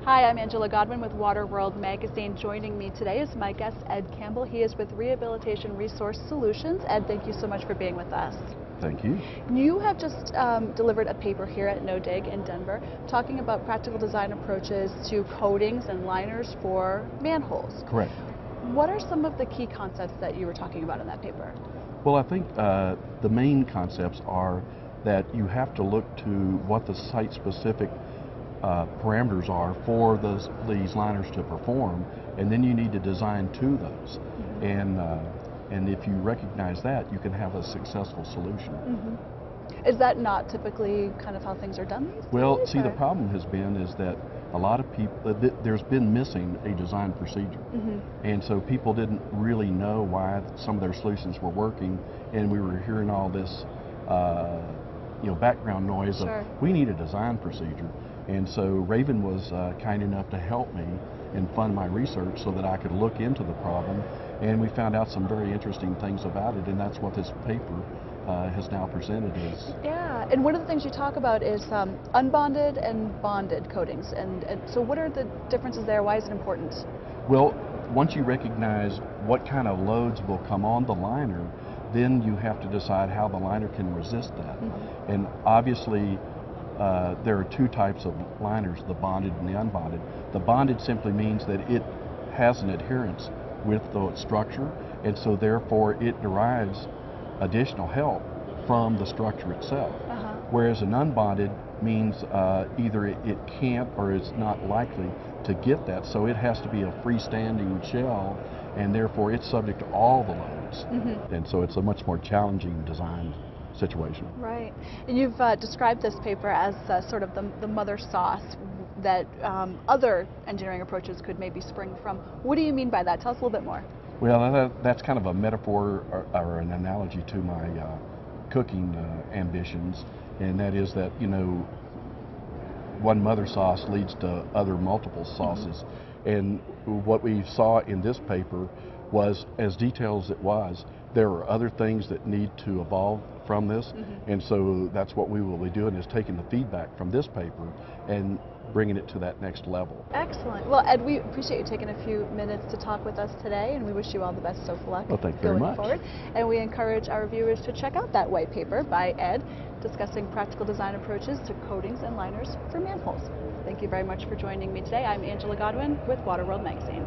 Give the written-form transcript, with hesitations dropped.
Hi, I'm Angela Godwin with Water World Magazine. Joining me today is my guest, Ed Campbell. He is with Rehabilitation Resource Solutions. Ed, thank you so much for being with us. Thank you. You have just delivered a paper here at No Dig in Denver talking about practical design approaches to coatings and liners for manholes. Correct. What are some of the key concepts that you were talking about in that paper? Well, I think the main concepts are that you have to look to what the site-specific parameters are for these liners to perform, and then you need to design to those. And if you recognize that, you can have a successful solution. Is that not typically kind of how things are done these Well, days? see, the problem has been is that a lot of people, there's been missing a design procedure. And so people didn't really know why some of their solutions were working, and we were hearing all this background noise Sure. of, we need a design procedure. And so Raven was kind enough to help me and fund my research so that I could look into the problem, and we found out some very interesting things about it, and that's what this paper has now presented as. Yeah, and one of the things you talk about is unbonded and bonded coatings, and so what are the differences there? Why is it important? Well, once you recognize what kind of loads will come on the liner, then you have to decide how the liner can resist that. And obviously, there are two types of liners, the bonded and the unbonded. The bonded simply means that it has an adherence with the structure, and so therefore it derives additional help from the structure itself. Whereas an unbonded means either it can't or it's not likely to get that, so it has to be a freestanding shell, and therefore it's subject to all the loads. And so it's a much more challenging design situation. Right, and you've described this paper as sort of the mother sauce that other engineering approaches could maybe spring from. What do you mean by that? Tell us a little bit more. Well, that's kind of a metaphor or an analogy to my cooking ambitions, and that is that, one mother sauce leads to other multiple sauces. And what we saw in this paper was, as detailed as it was, there are other things that need to evolve from this, and so that's what we will be doing, is taking the feedback from this paper and bringing it to that next level. Excellent. Well, Ed, we appreciate you taking a few minutes to talk with us today, and we wish you all the best of luck Well, thank you very going much. forward. And we encourage our viewers to check out that white paper by Ed discussing practical design approaches to coatings and liners for manholes. Thank you very much for joining me today. I'm Angela Godwin with Water World Magazine.